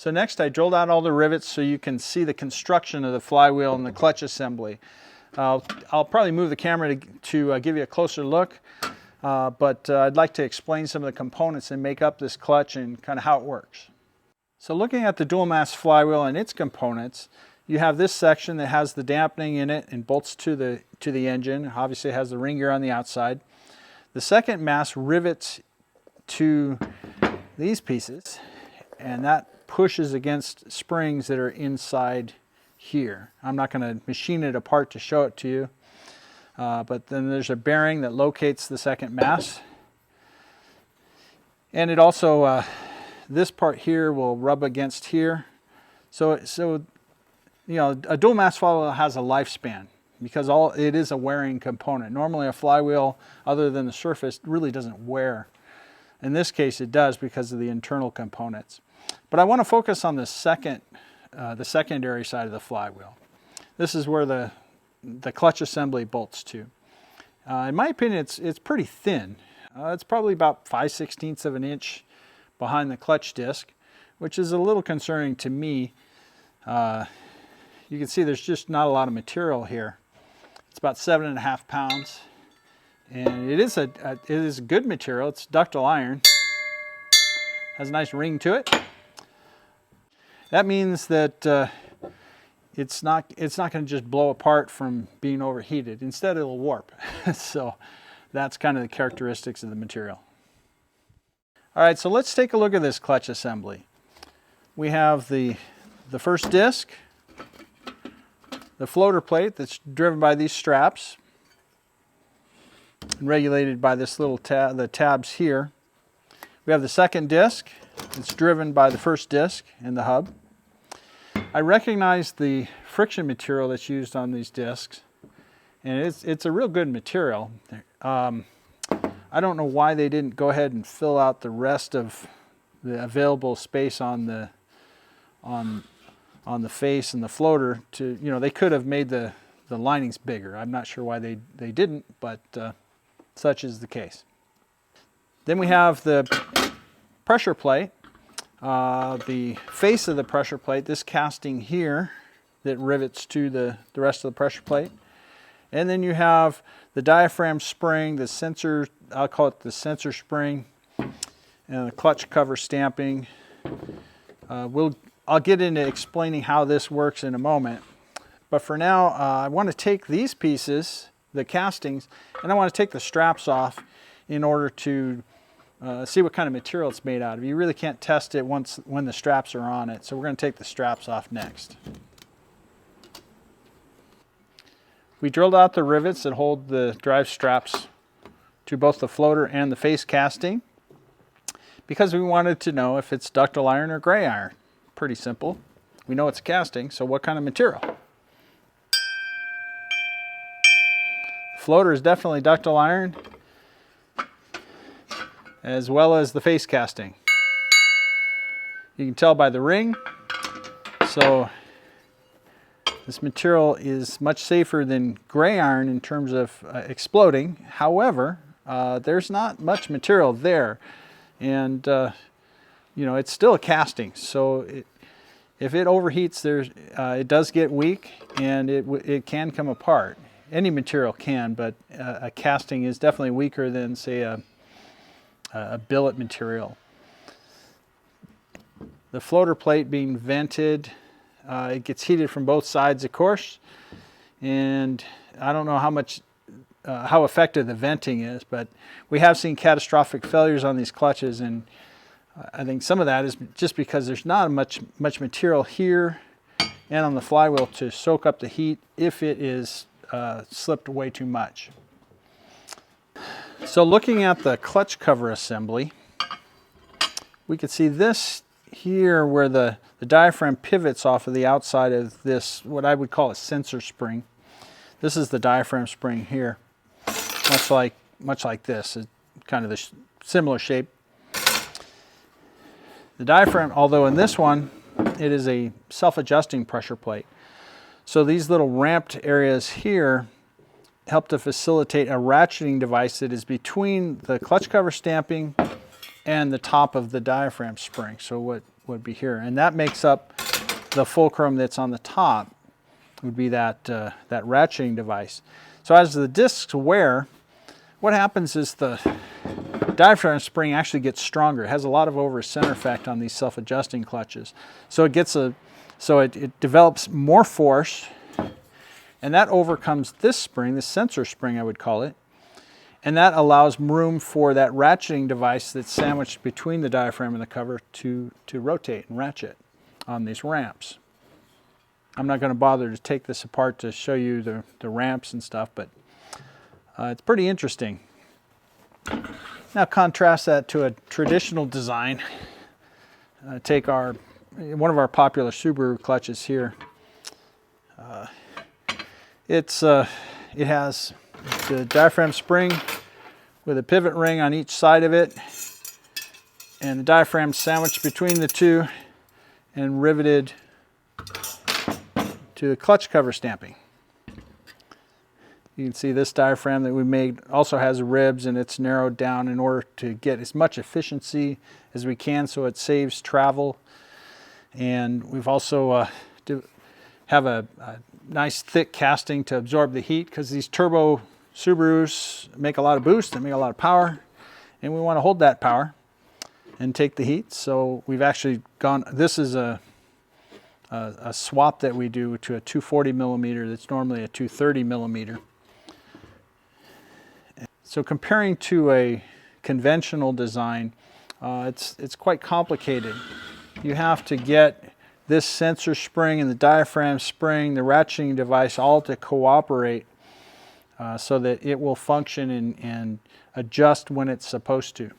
So next I drilled out all the rivets so you can see the construction of the flywheel and the clutch assembly. I'll probably move the camera to give you a closer look, but I'd like to explain some of the components that make up this clutch and kind of how it works. So looking at the dual mass flywheel and its components, you have this section that has the dampening in it and bolts to the engine. Obviously it has the ring gear on the outside. The second mass rivets to these pieces, and that pushes against springs that are inside here. I'm not going to machine it apart to show it to you, but then there's a bearing that locates the second mass, and it also this part here will rub against here. So you know, a dual mass flywheel has a lifespan because it is a wearing component. Normally a flywheel, other than the surface, really doesn't wear. In this case it does because of the internal components. But I want to focus on the secondary side of the flywheel. This is where the clutch assembly bolts to. In my opinion, it's pretty thin. It's probably about 5/16 of an inch behind the clutch disc, which is a little concerning to me. You can see there's just not a lot of material here. It's about 7.5 pounds, and it is a good material. It's ductile iron. Has a nice ring to it. That means that it's not going to just blow apart from being overheated. Instead, it'll warp. So that's kind of the characteristics of the material. All right, so let's take a look at this clutch assembly. We have the first disc, the floater plate that's driven by these straps and regulated by this little the tabs here. We have the second disc. It's driven by the first disc and the hub. I recognize the friction material that's used on these discs, and it's a real good material. I don't know why they didn't go ahead and fill out the rest of the available space on the face and the floater. To, you know, they could have made the linings bigger. I'm not sure why they didn't, but such is the case. Then we have the pressure plate. The face of the pressure plate, this casting here that rivets to the rest of the pressure plate. And then you have the diaphragm spring, the sensor, I'll call it the sensor spring, and the clutch cover stamping. I'll get into explaining how this works in a moment. But for now, I want to take these pieces, the castings, and I want to take the straps off in order to see what kind of material it's made out of. You really can't test it when the straps are on it, so we're going to take the straps off next. We drilled out the rivets that hold the drive straps to both the floater and the face casting because we wanted to know if it's ductile iron or gray iron. Pretty simple. We know it's casting, so what kind of material? Floater is definitely ductile iron, as well as the face casting. You can tell by the ring. So this material is much safer than gray iron in terms of exploding. However, there's not much material there, and you know, it's still a casting. So if it overheats, it does get weak, and it can come apart. Any material can, but a casting is definitely weaker than, say, a billet material. The floater plate being vented, it gets heated from both sides, of course, and I don't know how effective the venting is, but we have seen catastrophic failures on these clutches, and I think some of that is just because there's not much material here and on the flywheel to soak up the heat if it is slipped way too much. So looking at the clutch cover assembly, we can see this here where the diaphragm pivots off of the outside of this, what I would call a sensor spring. This is the diaphragm spring here, much like this, it's kind of the similar shape. The diaphragm, although in this one, it is a self-adjusting pressure plate. So these little ramped areas here help to facilitate a ratcheting device that is between the clutch cover stamping and the top of the diaphragm spring. So what would be here. And that makes up the fulcrum that's on the top, would be that, that ratcheting device. So as the discs wear, what happens is the diaphragm spring actually gets stronger. It has a lot of over center effect on these self-adjusting clutches. So it gets it develops more force, and that overcomes this spring, this sensor spring I would call it, and that allows room for that ratcheting device that's sandwiched between the diaphragm and the cover to rotate and ratchet on these ramps. I'm not going to bother to take this apart to show you the ramps and stuff, but it's pretty interesting. Now contrast that to a traditional design. Take one of our popular Subaru clutches here. It has the diaphragm spring with a pivot ring on each side of it, and the diaphragm sandwiched between the two and riveted to the clutch cover stamping. You can see this diaphragm that we made also has ribs, and it's narrowed down in order to get as much efficiency as we can so it saves travel. And we've also have a nice thick casting to absorb the heat, because these turbo Subarus make a lot of boost and make a lot of power, and we want to hold that power and take the heat. So we've actually gone, this is a swap that we do to a 240 millimeter that's normally a 230 millimeter. So comparing to a conventional design, it's quite complicated. You have to get this sensor spring and the diaphragm spring, the ratcheting device, all to cooperate so that it will function and adjust when it's supposed to.